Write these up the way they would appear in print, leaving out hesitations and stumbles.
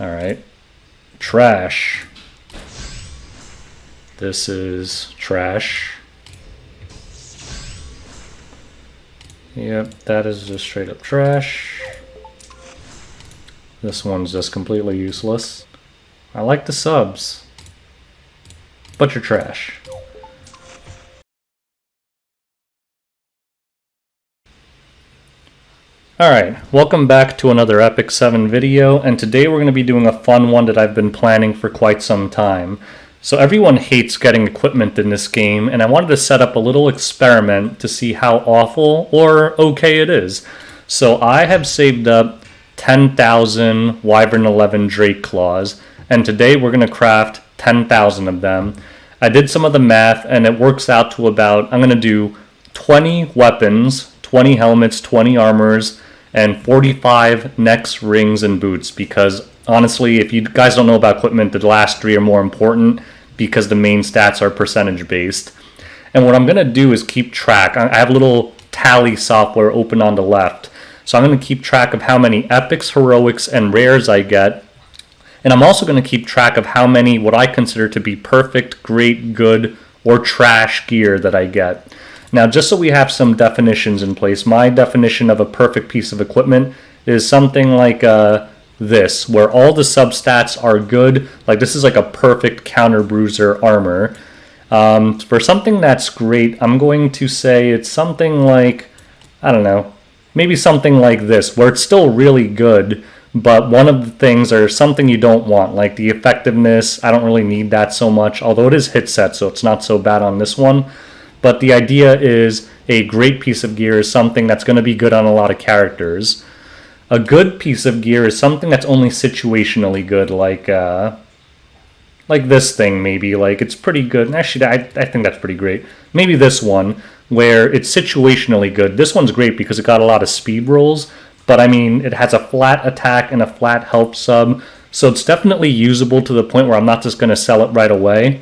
Alright. Trash. This is trash. Yep, that is just straight up trash. This one's just completely useless. I like the subs, but you're trash. Alright, welcome back to another Epic 7 video, and today we're going to be doing a fun one that I've been planning for quite some time. So everyone hates getting equipment in this game, and I wanted to set up a little experiment to see how awful or okay it is. So I have saved up 10,000 Wyvern 11 Drake Claws, and today we're going to craft 10,000 of them. I did some of the math, and it works out to about, I'm going to do 20 weapons, 20 helmets, 20 armors, and 45 necks, rings, and boots, because honestly, if you guys don't know about equipment, the last three are more important because the main stats are percentage based. And what I'm going to do is keep track. I have a little tally software open on the left. So I'm going to keep track of how many epics, heroics, and rares I get. And I'm also going to keep track of how many what I consider to be perfect, great, good, or trash gear that I get. Now, just so we have some definitions in place, my definition of a perfect piece of equipment is something like this, where all the substats are good. Like this is like a perfect counter bruiser armor. For something that's great, I'm going to say it's something like, I don't know, maybe something like this, where it's still really good, but one of the things are something you don't want, like the effectiveness. I don't really need that so much, although it is hit set, so it's not so bad on this one. But the idea is a great piece of gear is something that's going to be good on a lot of characters. A good piece of gear is something that's only situationally good, like this thing maybe. Like it's pretty good. Actually, I think that's pretty great. Maybe this one, where it's situationally good. This one's great because it got a lot of speed rolls, but I mean, it has a flat attack and a flat health sub, so it's definitely usable to the point where I'm not just going to sell it right away.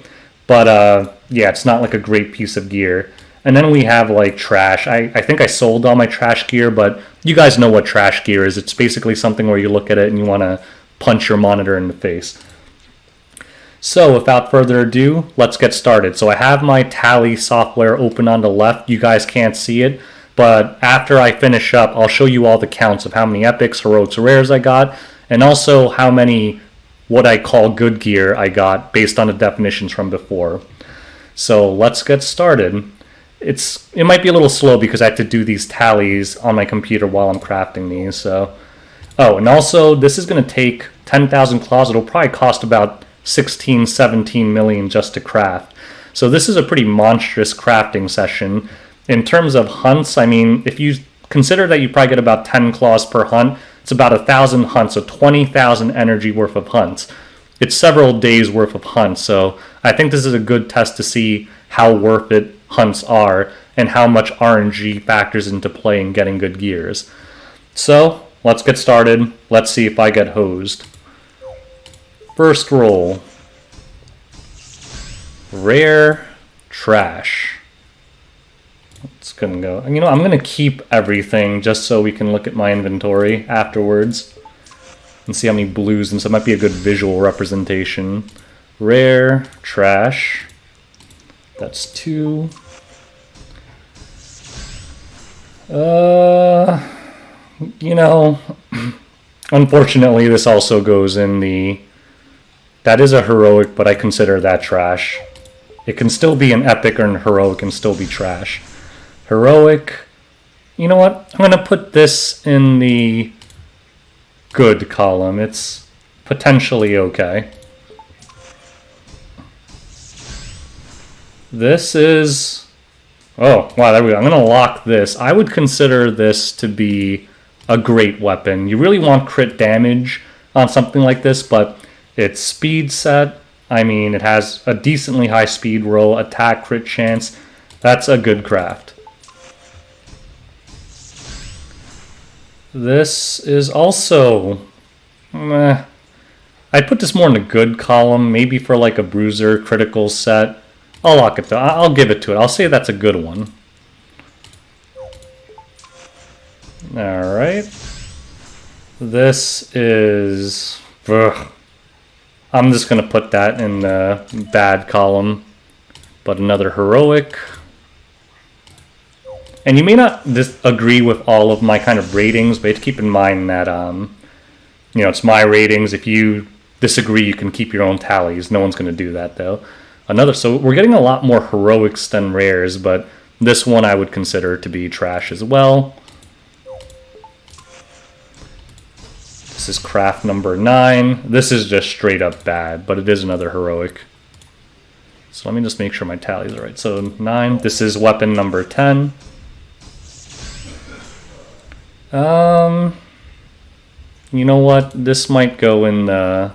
But yeah, it's not like a great piece of gear. And then we have like trash. I think I sold all my trash gear, but you guys know what trash gear is. It's basically something where you look at it and you want to punch your monitor in the face. So without further ado, let's get started. So I have my tally software open on the left. You guys can't see it, but after I finish up, I'll show you all the counts of how many epics, heroics, rares I got, and also how many what I call good gear I got based on the definitions from before. So let's get started. It might be a little slow because I have to do these tallies on my computer while I'm crafting these. So, oh, and also this is going to take 10,000 claws. It'll probably cost about 16, 17 million just to craft. So this is a pretty monstrous crafting session. In terms of hunts, I mean, if you consider that you probably get about 10 claws per hunt, it's about 1,000 hunts, so 20,000 energy worth of hunts. It's several days worth of hunts, so I think this is a good test to see how worth it hunts are and how much RNG factors into play in getting good gears. So let's get started. Let's see if I get hosed. First roll. Rare trash. It's gonna go. You know, I'm gonna keep everything just so we can look at my inventory afterwards and see how many blues, and so it might be a good visual representation. Rare trash. That's 2. You know, unfortunately, this also goes in the. That is a heroic, but I consider that trash. It can still be an epic or an heroic and still be trash. Heroic. You know what? I'm going to put this in the good column. It's potentially okay. This is... Oh, wow, there we go. I'm going to lock this. I would consider this to be a great weapon. You really want crit damage on something like this, but it's speed set. I mean, it has a decently high speed roll, attack crit chance. That's a good craft. This is also... I'd put this more in the good column, maybe for like a bruiser critical set. I'll lock it down. I'll give it to it. I'll say that's a good one. Alright. This is Ugh. I'm just going to put that in the bad column. But another heroic. And you may not agree with all of my kind of ratings, but keep in mind that, you know, it's my ratings. If you disagree, you can keep your own tallies. No one's going to do that, though. So we're getting a lot more heroics than rares, but this one I would consider to be trash as well. This is craft number 9. This is just straight up bad, but it is another heroic. So let me just make sure my tallies are right. So 9. This is weapon number 10. You know what? This might go in the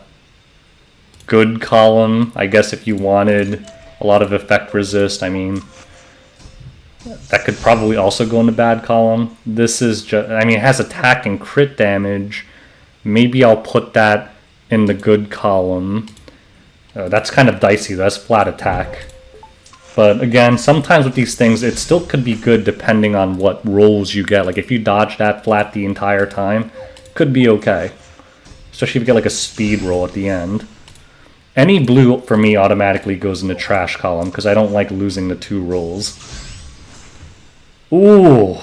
good column. I guess if you wanted a lot of effect resist, I mean, that could probably also go in the bad column. This is just, I mean, it has attack and crit damage. Maybe I'll put that in the good column. That's kind of dicey. That's flat attack. But again, sometimes with these things, it still could be good depending on what rolls you get. Like if you dodge that flat the entire time, could be okay. Especially if you get like a speed roll at the end. Any blue for me automatically goes in the trash column because I don't like losing the 2 rolls. Ooh.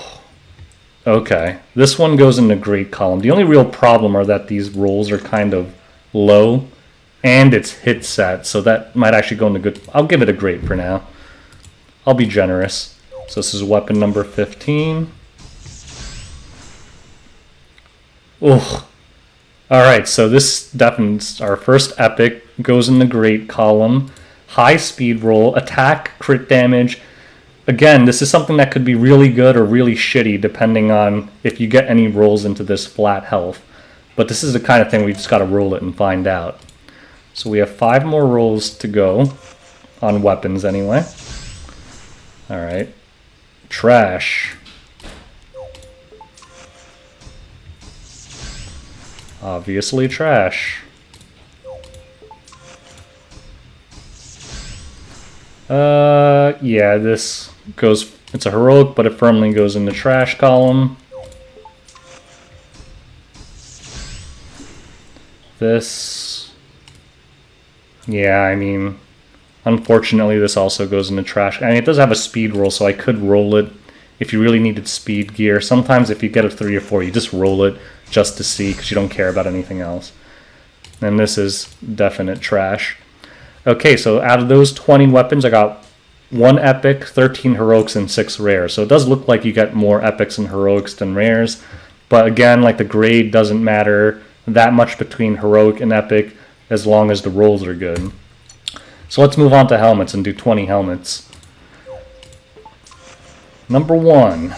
Okay. This one goes in the great column. The only real problem are that these rolls are kind of low and it's hit set, so that might actually go in the good. I'll give it a great for now. I'll be generous. So this is weapon number 15. Ugh. Alright, so this definitely, our first epic, goes in the great column. High speed roll, attack, crit damage. Again, this is something that could be really good or really shitty depending on if you get any rolls into this flat health. But this is the kind of thing we just got to roll it and find out. So we have 5 more rolls to go on weapons anyway. Alright. Trash. Obviously trash. Yeah, this goes, it's a heroic, but it firmly goes in the trash column. This, yeah, I mean, unfortunately this also goes in the trash. I mean, it does have a speed roll, so I could roll it if you really needed speed gear. Sometimes if you get a 3 or 4, you just roll it just to see because you don't care about anything else. And this is definite trash. Okay, so out of those 20 weapons, I got 1 epic, 13 heroics, and 6 rares. So it does look like you get more epics and heroics than rares. But again, like the grade doesn't matter that much between heroic and epic as long as the rolls are good. So let's move on to helmets and do 20 helmets. Number 1.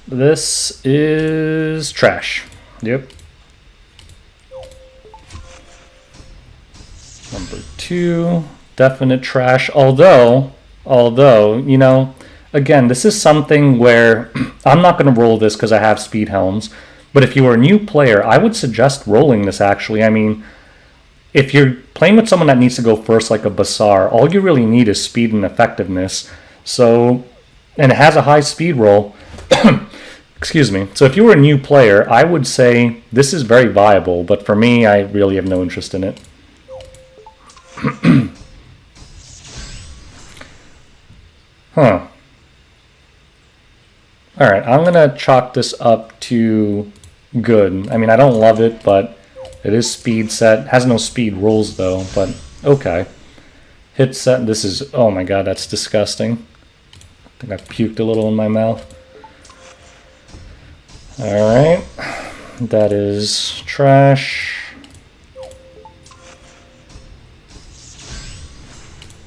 This is trash. Yep. Number 2, definite trash. Although, you know, again, this is something where I'm not going to roll this because I have speed helms. But if you were a new player, I would suggest rolling this actually. I mean, if you're playing with someone that needs to go first like a Bazaar, all you really need is speed and effectiveness. So, and it has a high speed roll. Excuse me. So if you were a new player, I would say this is very viable. But for me, I really have no interest in it. Huh. Alright, I'm gonna chalk this up to good. I mean, I don't love it, but it is speed set. Has no speed rolls though, but okay. Hit set, this is, oh my god, that's disgusting. I think I puked a little in my mouth. Alright, that is trash.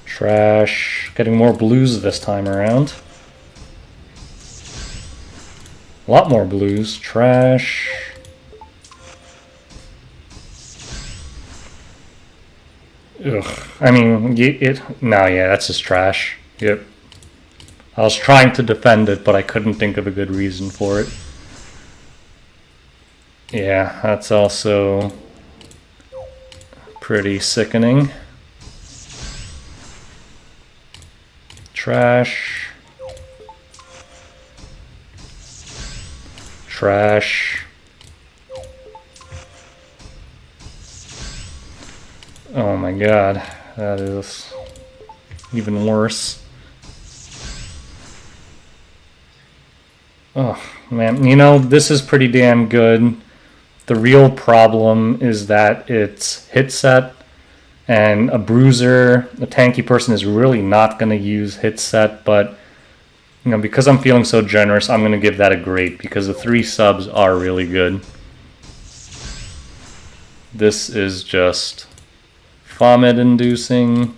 Trash. Getting more blues this time around. A lot more blues. Trash. Ugh. I mean, no, yeah, that's just trash. Yep. I was trying to defend it, but I couldn't think of a good reason for it. Yeah, that's also pretty sickening. Trash. Trash. Oh my god, that is even worse. Oh man, you know, this is pretty damn good. The real problem is that it's hit set, and a bruiser, a tanky person is really not going to use hit set, but you know, because I'm feeling so generous, I'm going to give that a great, because the 3 subs are really good. This is just vomit inducing.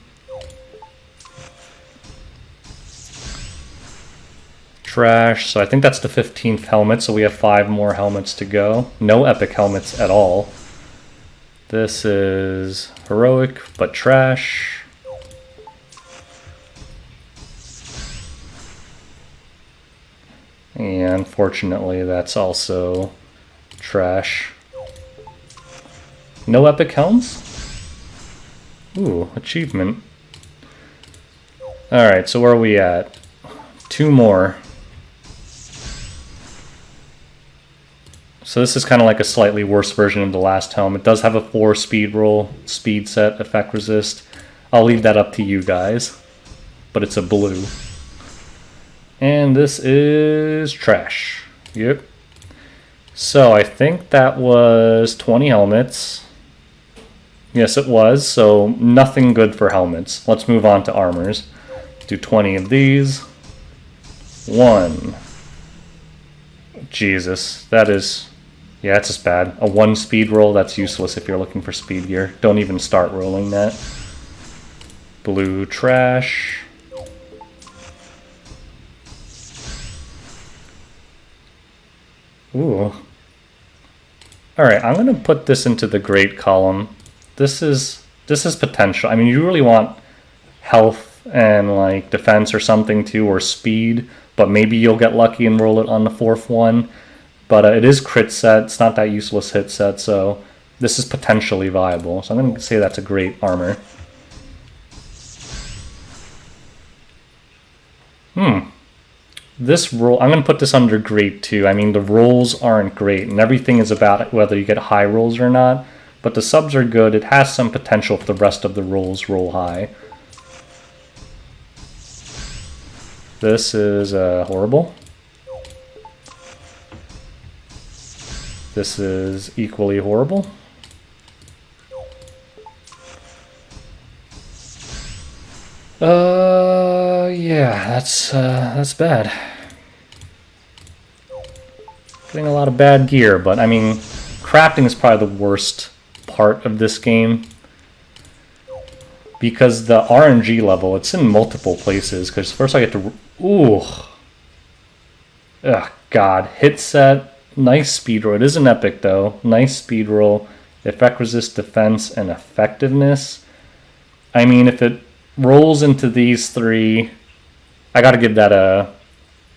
Trash. So I think that's the 15th helmet, so we have 5 more helmets to go. No epic helmets at all. This is heroic, but trash. And unfortunately, that's also trash. No epic helms? Ooh, achievement. Alright, so where are we at? 2 more. So this is kind of like a slightly worse version of the last helm. It does have a 4 speed roll, speed set, effect resist. I'll leave that up to you guys. But it's a blue. And this is trash. Yep. So I think that was 20 helmets. Yes, it was. So nothing good for helmets. Let's move on to armors. Do 20 of these. 1. Jesus, that is... yeah, it's just bad. A 1 speed roll, that's useless if you're looking for speed gear. Don't even start rolling that. Blue trash. Ooh. Alright, I'm gonna put this into the great column. This is potential. I mean, you really want health and like defense or something too, or speed, but maybe you'll get lucky and roll it on the 4th one. But it is crit set, it's not that useless hit set, so this is potentially viable. So I'm going to say that's a great armor. This roll, I'm going to put this under great too. I mean, the rolls aren't great, and everything is about whether you get high rolls or not. But the subs are good, it has some potential if the rest of the rolls roll high. This is horrible. This is equally horrible. Yeah, that's bad. Getting a lot of bad gear, but I mean, crafting is probably the worst part of this game. Because the RNG level, it's in multiple places, because first I get to... ooh. Ugh, God. Hit set. Nice speed roll. It is an epic, though. Nice speed roll. Effect resist, defense, and effectiveness. I mean, if it rolls into these 3, I gotta give that a...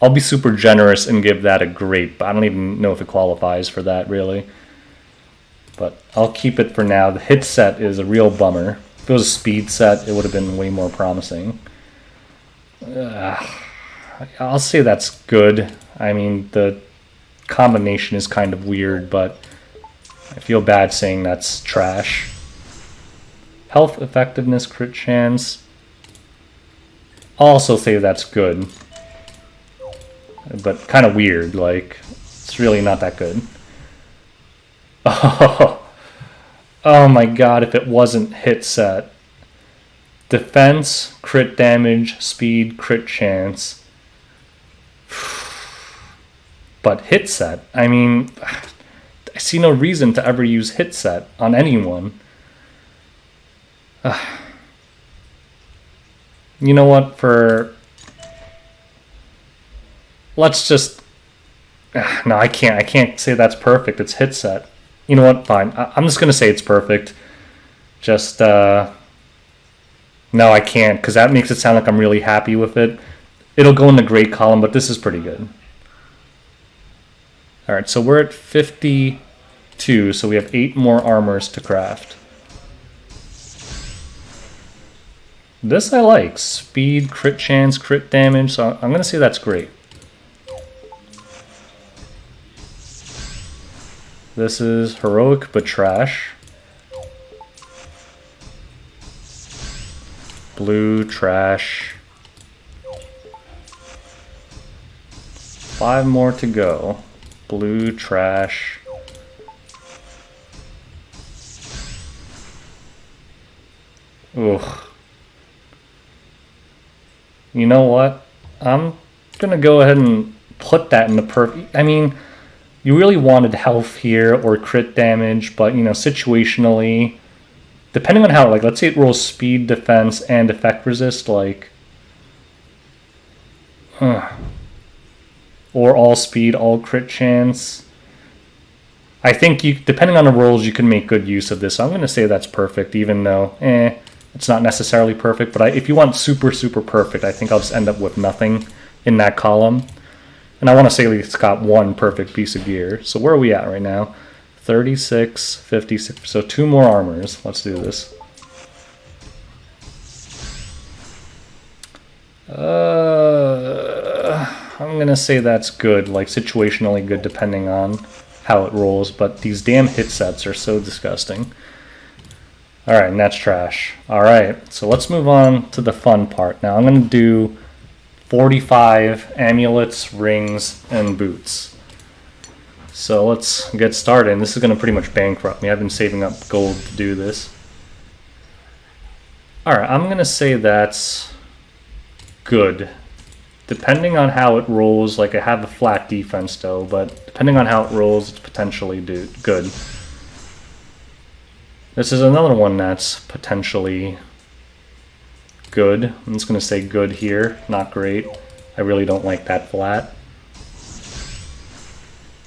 I'll be super generous and give that a great, but I don't even know if it qualifies for that, really. But I'll keep it for now. The hit set is a real bummer. If it was a speed set, it would have been way more promising. I'll say that's good. I mean, the combination is kind of weird, but I feel bad saying that's trash. Health, effectiveness, crit chance. I'll also say that's good. But kind of weird, like, it's really not that good. Oh my god, if it wasn't hit set. Defense, crit damage, speed, crit chance. But hit set, I mean, I see no reason to ever use hit set on anyone. You know what, let's just... no, I can't say that's perfect. It's hit set. You know what? Fine. I'm just going to say it's perfect. Just, no, I can't, because that makes it sound like I'm really happy with it. It'll go in the great column, but this is pretty good. Alright, so we're at 52, so we have 8 more armors to craft. This I like. Speed, crit chance, crit damage, so I'm going to say that's great. This is heroic but trash. Blue, trash. 5 more to go. Blue, trash. Ugh. You know what? I'm gonna go ahead and put that in the perfect. I mean, you really wanted health here or crit damage, but you know, situationally, depending on how, like, let's say it rolls speed, defense, and effect resist, like, or all speed, all crit chance. I think you, depending on the rolls, you can make good use of this. So I'm gonna say that's perfect, even though, it's not necessarily perfect. But if you want super, super perfect, I think I'll just end up with nothing in that column. And I want to say it's got one perfect piece of gear. So where are we at right now? 36, 56. So 2 more armors. Let's do this. I'm going to say that's good. Like situationally good depending on how it rolls. But these damn hit sets are so disgusting. Alright, and that's trash. Alright, so let's move on to the fun part. Now I'm going to do 45 amulets, rings, and boots. So let's get started. And this is going to pretty much bankrupt me. I've been saving up gold to do this. Alright, I'm going to say that's good. Depending on how it rolls, like I have a flat defense though, but depending on how it rolls, it's potentially good. This is another one that's potentially good. I'm just going to say good here, not great. I really don't like that flat.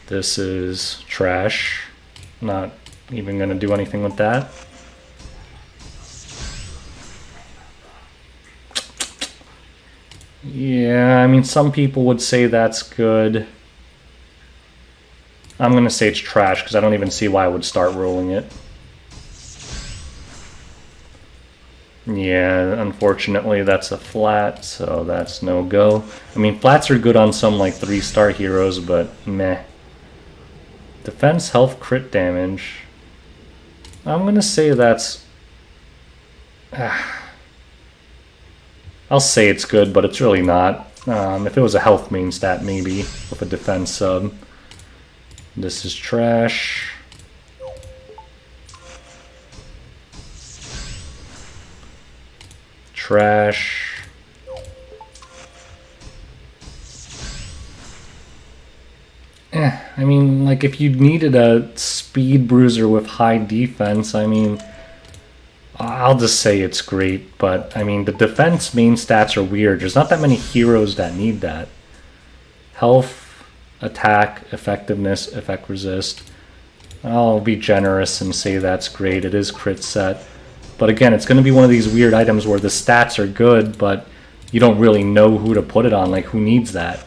This is trash. Not even going to do anything with that. Yeah, I mean, some people would say that's good. I'm going to say it's trash because I don't even see why I would start rolling it. Yeah, unfortunately that's a flat, so that's no go. I mean, flats are good on some like 3-star heroes, but meh. Defense, health, crit damage. I'm gonna say that's... I'll say it's good, but it's really not. If it was a health main stat, maybe, with a defense sub. This is trash. Trash. I mean, like, if you needed a speed bruiser with high defense, I mean, I'll just say it's great, but, I mean, the defense main stats are weird. There's not that many heroes that need that. Health, attack, effectiveness, effect resist. I'll be generous and say that's great. It is crit set. But again, it's going to be one of these weird items where the stats are good, but you don't really know who to put it on. Like, who needs that?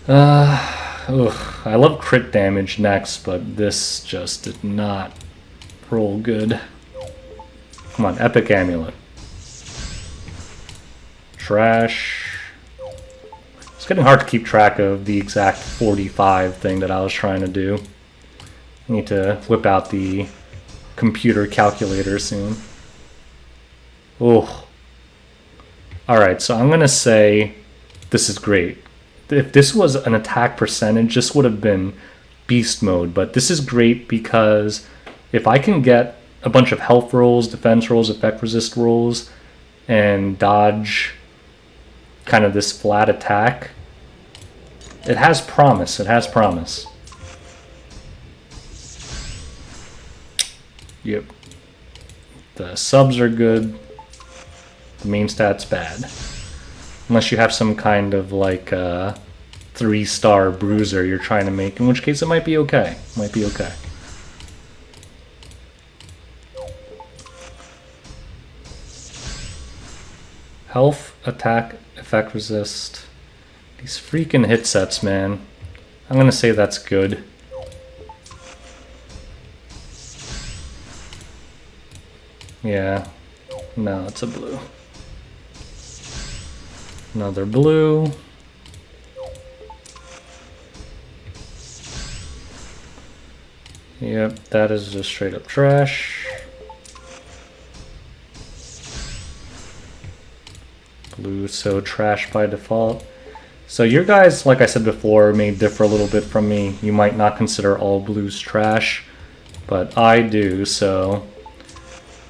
I love crit damage next, but this just did not roll good. Come on, epic amulet. Trash. It's getting hard to keep track of the exact 45 thing that I was trying to do. I need to whip out the computer calculator soon. Oh. Alright, so I'm going to say this is great. If this was an attack percentage, this would have been beast mode. But this is great because if I can get a bunch of health rolls, defense rolls, effect resist rolls, and dodge kind of this flat attack, it has promise. It has promise. Yep. The subs are good. The main stat's bad. Unless you have some kind of like 3-star bruiser you're trying to make, in which case it might be okay. Might be okay. Health, attack, effect resist. These freaking hit sets, man. I'm gonna say that's good. Yeah. No, it's a blue. Another blue. Yep, that is just straight up trash. Blue, so trash by default. So your guys, like I said before, may differ a little bit from me. You might not consider all blues trash, but I do, so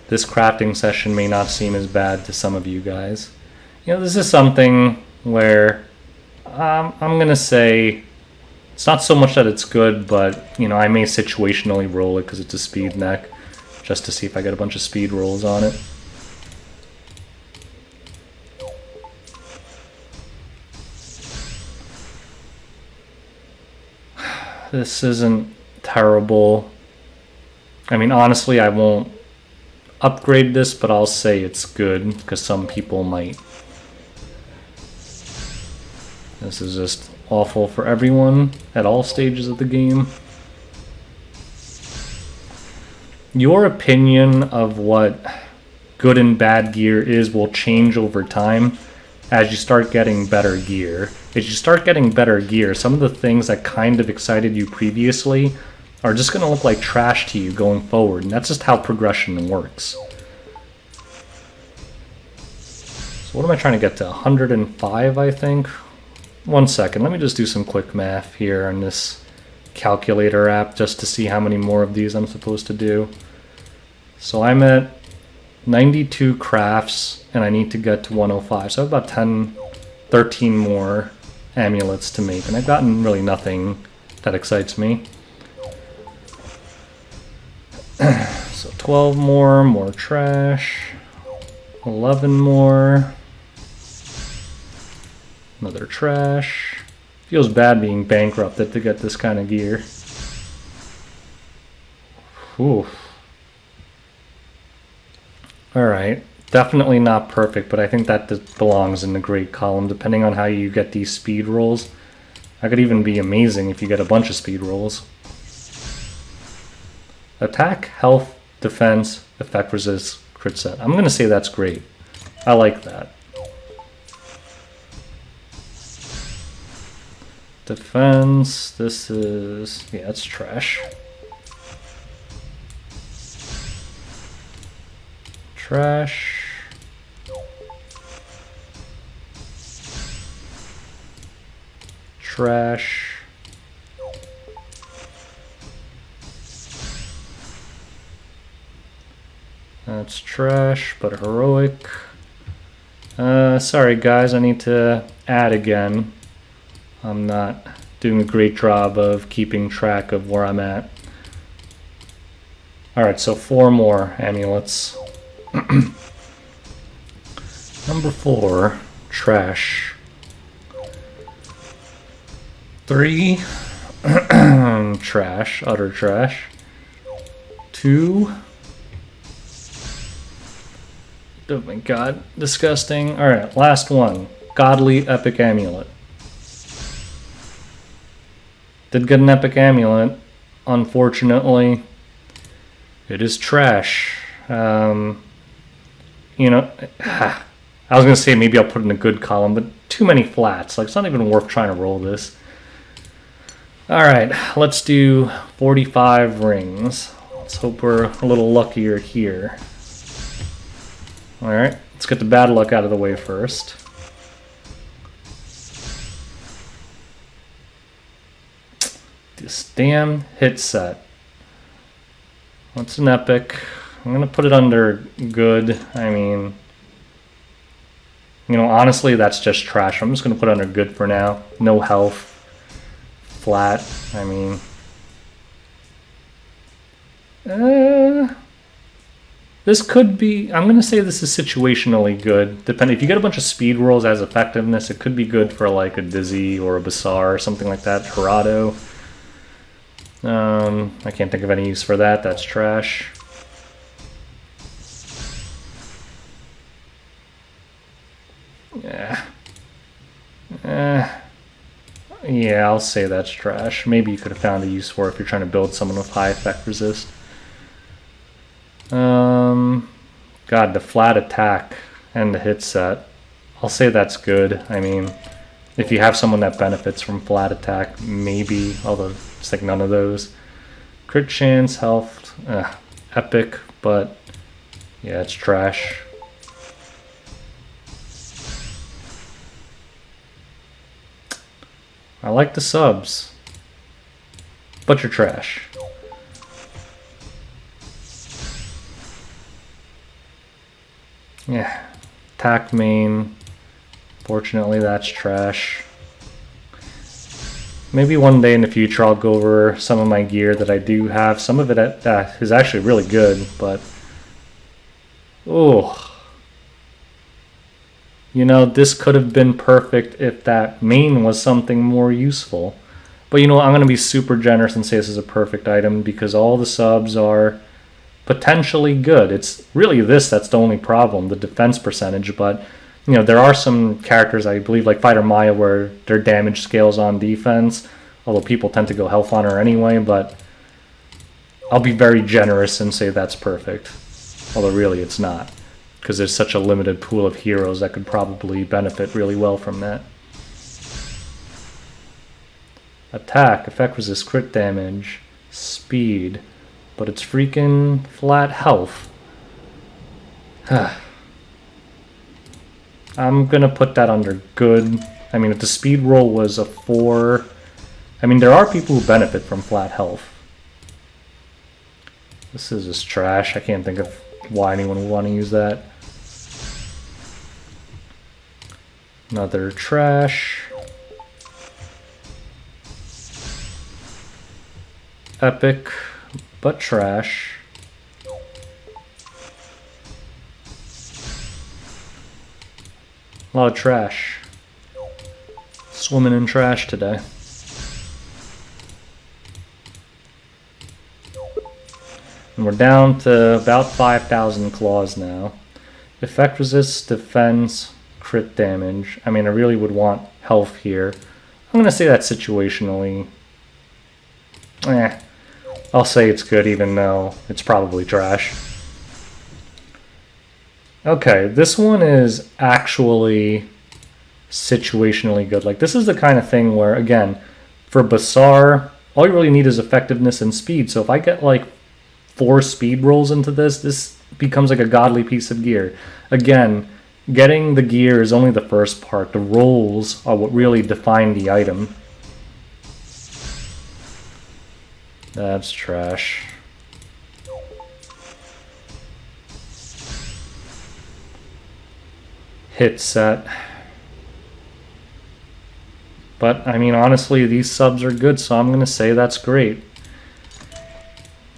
this crafting session may not seem as bad to some of you guys. You know, this is something where I'm gonna say it's not so much that it's good, but you know, I may situationally roll it because it's a speed neck, just to see if I get a bunch of speed rolls on it. This isn't terrible. I mean, honestly, I won't upgrade this, but I'll say it's good because some people might. This is just awful for everyone at all stages of the game. Your opinion of what good and bad gear is will change over time as you start getting better gear. As you start getting better gear, some of the things that kind of excited you previously are just going to look like trash to you going forward, and that's just how progression works. So what am I trying to get to? 105, I think? One second, let me just do some quick math here on this calculator app just to see how many more of these I'm supposed to do. So I'm at 92 crafts and I need to get to 105, so I have about 13 more amulets to make, and I've gotten really nothing that excites me. So 12 more trash, 11 more, another trash. Feels bad being bankrupted to get this kind of gear. Ooh. Alright, definitely not perfect, but I think that belongs in the great column, depending on how you get these speed rolls. That could even be amazing if you get a bunch of speed rolls. Attack, health, defense, effect resist, crit set. I'm going to say that's great. I like that. Defense, this is, yeah, it's trash. Trash. Trash. That's trash, but heroic. Sorry guys, I need to add again. I'm not doing a great job of keeping track of where I'm at. Alright, so 4 more amulets. Number 4, trash. 3, trash, utter trash. 2, oh my god, disgusting. Alright, last one, godly epic amulet. Did get an epic amulet. Unfortunately, it is trash. You know, I was going to say maybe I'll put it in a good column, but too many flats. Like, it's not even worth trying to roll this. Alright, let's do 45 rings. Let's hope we're a little luckier here. Alright, let's get the bad luck out of the way first. This damn hit set. What's an epic? I'm gonna put it under good. I mean, you know, honestly, that's just trash. I'm just gonna put it under good for now. No health. Flat. I mean, this could be. I'm gonna say this is situationally good. Depending, if you get a bunch of speed rolls as effectiveness, it could be good for like a Dizzy or a Bazaar or something like that. Gerardo. I can't think of any use for that. That's trash. Yeah, I'll say that's trash. Maybe you could have found a use for it if you're trying to build someone with high effect resist. God, the flat attack and the hit set. I'll say that's good. I mean, if you have someone that benefits from flat attack, maybe, although it's like none of those. Crit chance, health, epic, but yeah, it's trash. I like the subs, but you're trash. Yeah, attack main. Fortunately, that's trash. Maybe one day in the future I'll go over some of my gear that I do have. Some of it is actually really good, but... oh. You know, this could have been perfect if that main was something more useful. But you know what, I'm going to be super generous and say this is a perfect item because all the subs are potentially good. It's really this that's the only problem, the defense percentage, but... you know, there are some characters, I believe, like Fighter Maya, where their damage scales on defense, although people tend to go Health on her anyway, but I'll be very generous and say that's perfect. Although really it's not, because there's such a limited pool of heroes that could probably benefit really well from that. Attack, effect resist, crit damage, speed, but it's freaking flat health. I'm going to put that under good. I mean, if the speed roll was a 4... I mean, there are people who benefit from flat health. This is just trash. I can't think of why anyone would want to use that. Another trash. Epic, but trash. A lot of trash. Swimming in trash today. And we're down to about 5,000 claws now. Effect resists, defense, crit damage. I mean, I really would want health here. I'm going to say that situationally. I'll say it's good even though it's probably trash. Okay, this one is actually situationally good. Like, this is the kind of thing where, again, for Bazaar, all you really need is effectiveness and speed. So if I get, like, 4 speed rolls into this, this becomes like a godly piece of gear. Again, getting the gear is only the first part. The rolls are what really define the item. That's trash. Hit set. But, I mean, honestly, these subs are good, so I'm going to say that's great.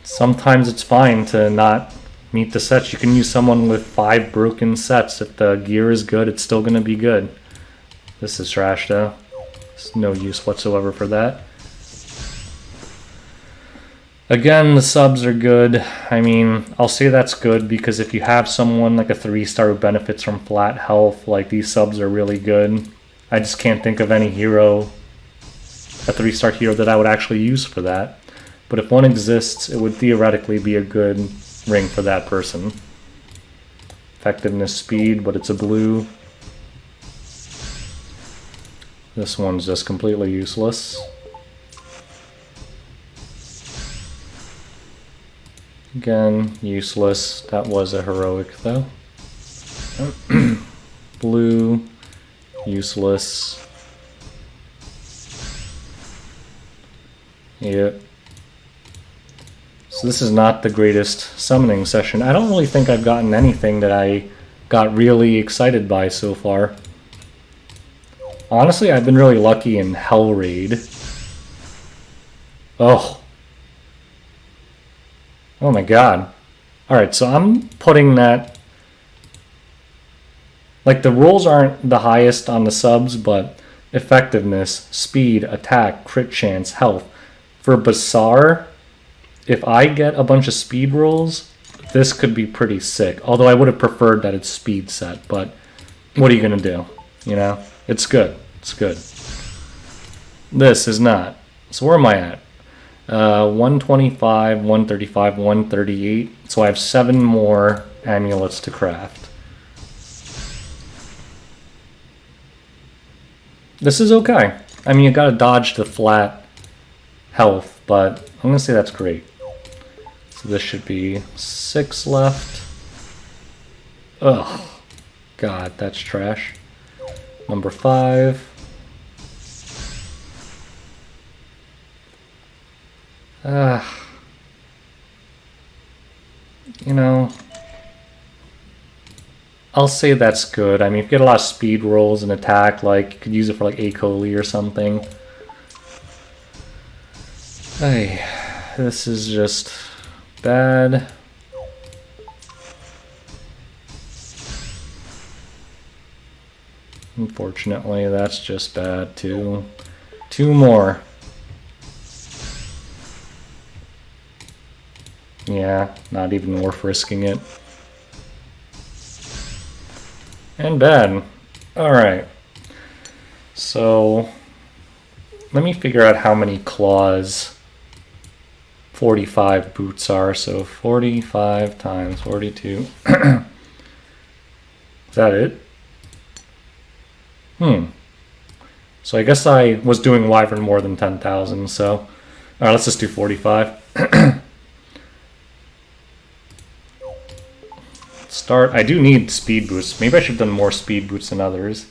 Sometimes it's fine to not meet the sets. You can use someone with 5 broken sets. If the gear is good, it's still going to be good. This is trash, though. There's no use whatsoever for that. Again, the subs are good. I mean, I'll say that's good because if you have someone like a 3-star who benefits from flat health, like these subs are really good. I just can't think of any hero, a 3-star hero that I would actually use for that. But if one exists, it would theoretically be a good ring for that person. Effectiveness, speed, but it's a blue. This one's just completely useless. Again, useless. That was a heroic, though. Blue, useless. Yep. So this is not the greatest summoning session. I don't really think I've gotten anything that I got really excited by so far. Honestly, I've been really lucky in Hell Raid. Oh. Oh my god. Alright, so I'm putting that... like, the rolls aren't the highest on the subs, but effectiveness, speed, attack, crit chance, health. For Bazaar, if I get a bunch of speed rolls, this could be pretty sick. Although I would have preferred that it's speed set, but what are you going to do? You know? It's good. It's good. This is not. So where am I at? 125, 135, 138. So I have 7 more amulets to craft. This is okay. I mean, you gotta dodge the flat health, but I'm gonna say that's great. So this should be 6 left. Ugh. God, that's trash. Number 5. You know, I'll say that's good. I mean, if you get a lot of speed rolls and attack, like, you could use it for, like, Acoli or something. Hey, this is just bad. Unfortunately, that's just bad, too. 2 more. Yeah, not even worth risking it. And bad. Alright. So, let me figure out how many claws 45 boots are. So, 45 times 42. Is that it? So I guess I was doing Wyvern more than 10,000, so... Alright, let's just do 45. Start. I do need speed boosts. Maybe I should have done more speed boosts than others.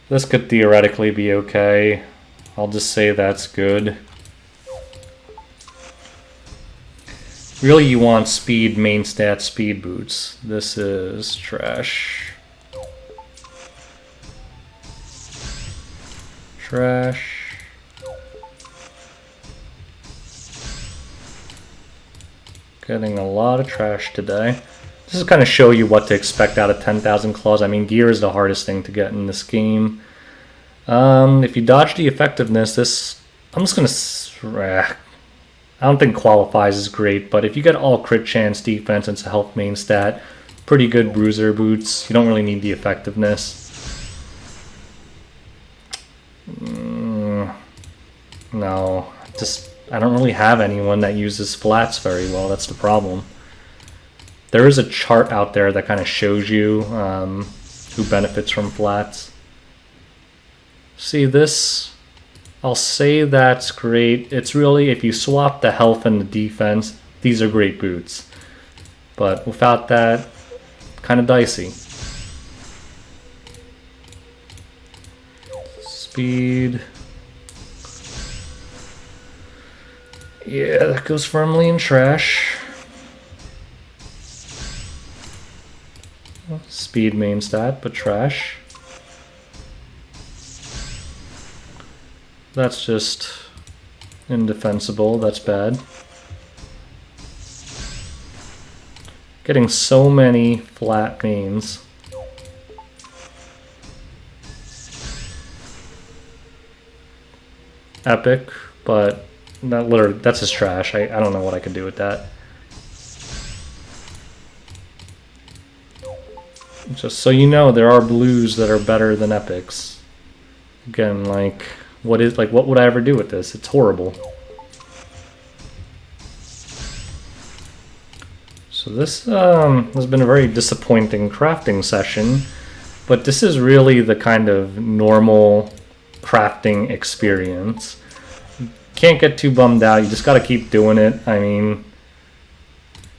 This could theoretically be okay. I'll just say that's good. Really, you want speed, main stat, speed boots. This is trash. Trash. Getting a lot of trash today. This is kind of show you what to expect out of 10,000 claws. I mean, gear is the hardest thing to get in this game. If you dodge the effectiveness, this... I'm just gonna... I don't think qualifies as great, but if you get all crit chance, defense, and it's a health main stat, pretty good bruiser boots. You don't really need the effectiveness. No, just I don't really have anyone that uses flats very well. That's the problem. There is a chart out there that kind of shows you who benefits from flats. See this? I'll say that's great. It's really, if you swap the health and the defense, these are great boots. But without that, kind of dicey. Speed. Yeah, that goes firmly in trash. Speed main stat, but trash. That's just indefensible. That's bad. Getting so many flat mains. Epic, but that literally, that's just trash. I don't know what I could do with that. Just so you know, there are blues that are better than epics. Again, like, what would I ever do with this? It's horrible. So this has been a very disappointing crafting session, but this is really the kind of normal crafting experience. You can't get too bummed out. You just got to keep doing it. I mean,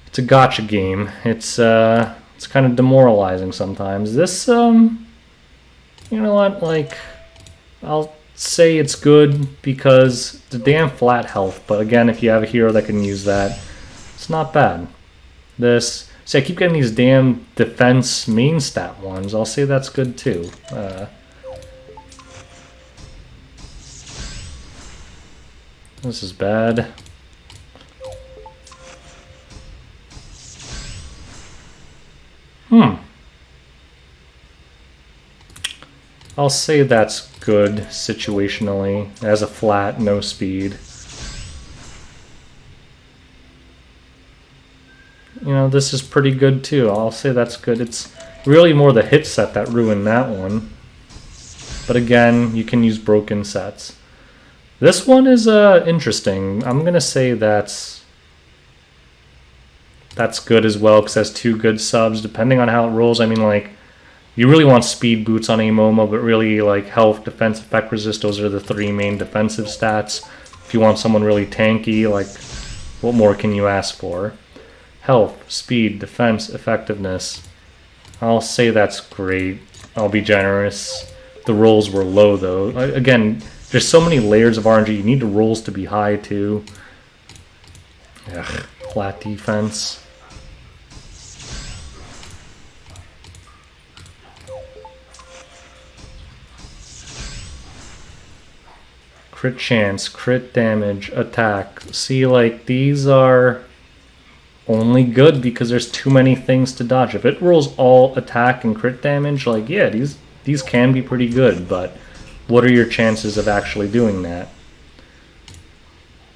it's a gacha game. It's kind of demoralizing sometimes. This, you know what, like, I'll say it's good because the damn flat health, but again, if you have a hero that can use that, it's not bad. This, see, I keep getting these damn defense main stat ones. I'll say that's good too. This is bad. I'll say that's good situationally. It has a flat, no speed. You know, this is pretty good too. I'll say that's good. It's really more the hit set that ruined that one. But again, you can use broken sets. This one is interesting. I'm going to say that's good as well because it has 2 good subs depending on how it rolls. I mean, like, you really want speed boots on Amomo, but really, like, health, defense, effect resist, those are the 3 main defensive stats. If you want someone really tanky, like, what more can you ask for? Health, speed, defense, effectiveness. I'll say that's great. I'll be generous. The rolls were low, though. Again, there's so many layers of RNG. You need the rolls to be high, too. Ugh, flat defense. Crit chance, crit damage, attack. See, like, these are only good because there's too many things to dodge. If it rolls all attack and crit damage, like, yeah, these can be pretty good, but what are your chances of actually doing that?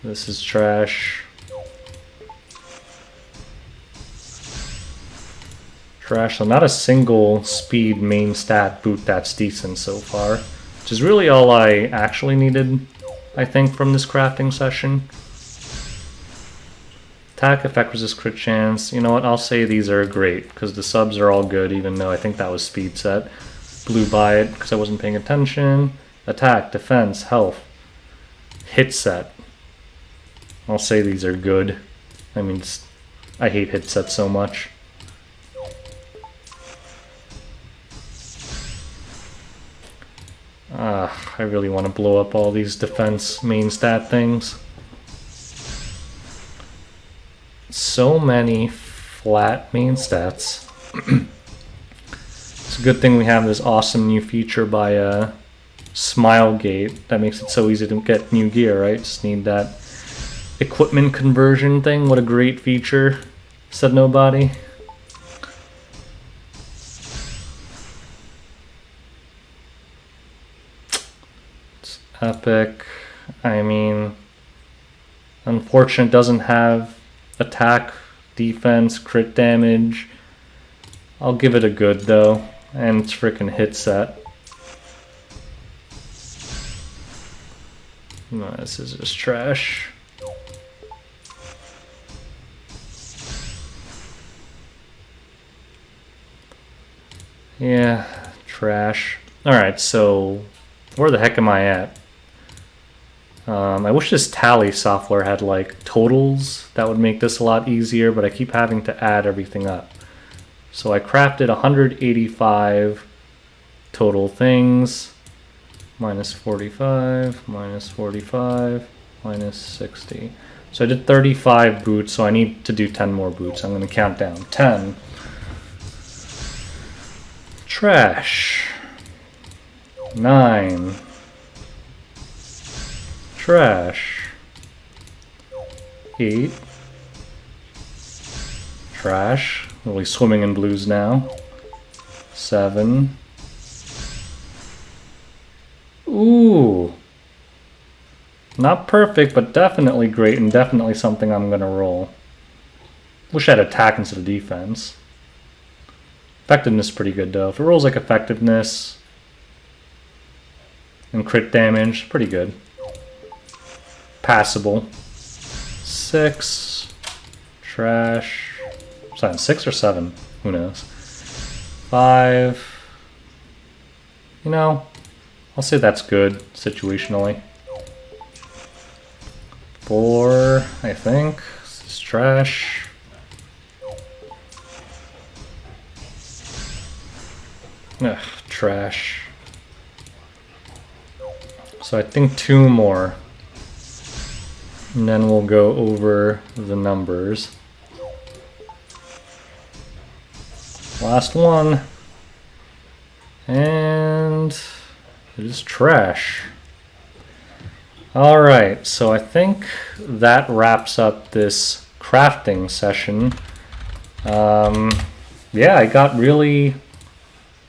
This is trash. Trash. So not a single speed main stat boot that's decent so far, which is really all I actually needed, I think, from this crafting session. Attack, effect, resist, crit chance. You know what? I'll say these are great because the subs are all good, even though I think that was speed set. Blew by it because I wasn't paying attention. Attack, defense, health. Hit set. I'll say these are good. I mean, I hate hit sets so much. I really want to blow up all these defense main stat things. So many flat main stats. It's a good thing we have this awesome new feature by Smilegate that makes it so easy to get new gear, right? Just need that equipment conversion thing. What a great feature, said nobody. It's epic. I mean, unfortunate, doesn't have attack, defense, crit damage. I'll give it a good though, and it's freaking hit set. No, this is just trash. Yeah, trash. Alright, so where the heck am I at? I wish this tally software had like totals. That would make this a lot easier, but I keep having to add everything up. So I crafted 185 total things. Minus 45, minus 45, minus 60. So I did 35 boots, so I need to do 10 more boots. I'm going to count down. 10. Trash. 9. Trash. 8. Trash. Really swimming in blues now. 7. Ooh. Not perfect, but definitely great and definitely something I'm going to roll. Wish I had attack instead of defense. Effectiveness is pretty good though. If it rolls like effectiveness and crit damage, pretty good. Passable. 6. Trash. Was that 6 or 7? Who knows? 5. You know, I'll say that's good, situationally. 4, I think. This is trash. Ugh, trash. So I think 2 more. And then we'll go over the numbers. Last one. And it is trash. Alright, so I think that wraps up this crafting session. Yeah, I got really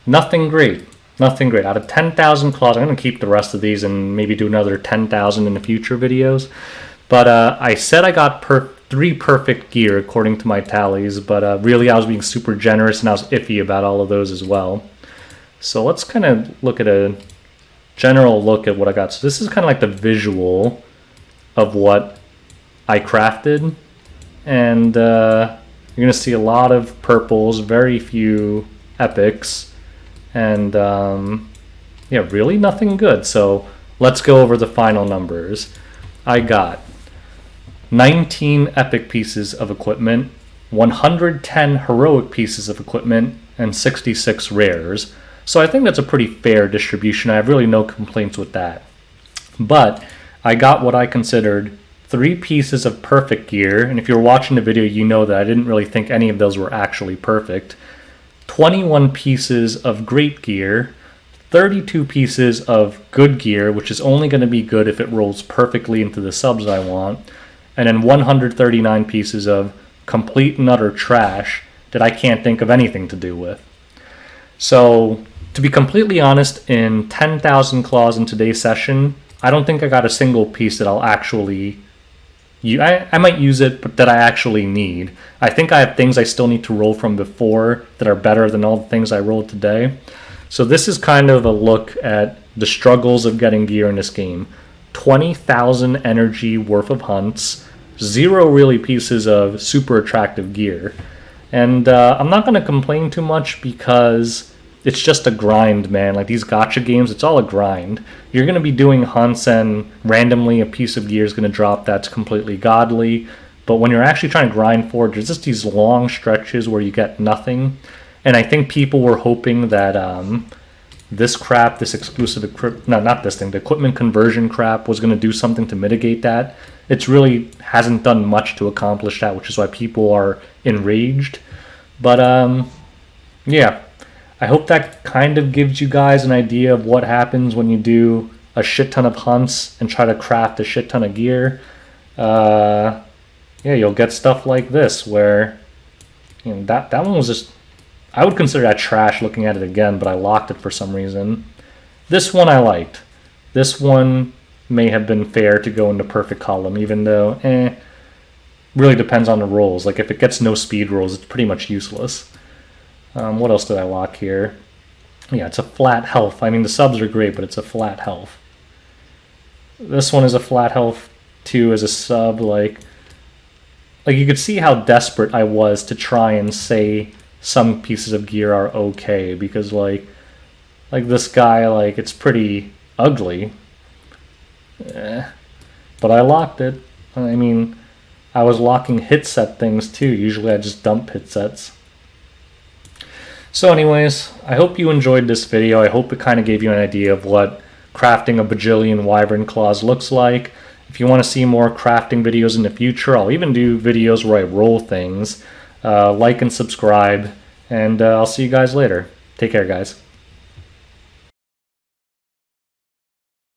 nothing great. Nothing great. Out of 10,000 claws, I'm going to keep the rest of these and maybe do another 10,000 in the future videos. But I said I got 3 perfect gear according to my tallies, but really I was being super generous and I was iffy about all of those as well. So let's kind of look at a general look at what I got. So this is kind of like the visual of what I crafted. And you're going to see a lot of purples, very few epics, and yeah, really nothing good. So let's go over the final numbers. I got 19 epic pieces of equipment, 110 heroic pieces of equipment, and 66 rares. So I think that's a pretty fair distribution. I have really no complaints with that. But I got what I considered 3 pieces of perfect gear, and if you're watching the video, you know that I didn't really think any of those were actually perfect. 21 pieces of great gear, 32 pieces of good gear, which is only going to be good if it rolls perfectly into the subs I want, and then 139 pieces of complete and utter trash that I can't think of anything to do with. So, to be completely honest, in 10,000 claws in today's session, I don't think I got a single piece that I'll actually I might use it, but that I actually need. I think I have things I still need to roll from before that are better than all the things I rolled today. So this is kind of a look at the struggles of getting gear in this game. 20,000 energy worth of hunts, 0 really pieces of super attractive gear. And I'm not going to complain too much because it's just a grind, man. Like these gacha games, it's all a grind. You're going to be doing hunts and randomly a piece of gear is going to drop that's completely godly. But when you're actually trying to grind for it, there's just these long stretches where you get nothing. And I think people were hoping that this crap, this exclusive the equipment conversion crap was going to do something to mitigate that. It's really hasn't done much to accomplish that, which is why people are enraged. But yeah. I hope that kind of gives you guys an idea of what happens when you do a shit ton of hunts and try to craft a shit ton of gear. Yeah, you'll get stuff like this where, you know, that one was just, I would consider that trash looking at it again, but I locked it for some reason. This one I liked. This one may have been fair to go into perfect column, even though, really depends on the rolls. Like if it gets no speed rolls, it's pretty much useless. What else did I lock here? Yeah, it's a flat health. I mean, the subs are great, but it's a flat health. This one is a flat health too as a sub. Like you could see how desperate I was to try and say some pieces of gear are okay because like this guy, like it's pretty ugly. But I locked it. I mean, I was locking hit set things too. Usually I just dump hit sets. So anyways, I hope you enjoyed this video. I hope it kind of gave you an idea of what crafting a bajillion wyvern claws looks like. If you want to see more crafting videos in the future, I'll even do videos where I roll things. Like and subscribe, and I'll see you guys later. Take care, guys.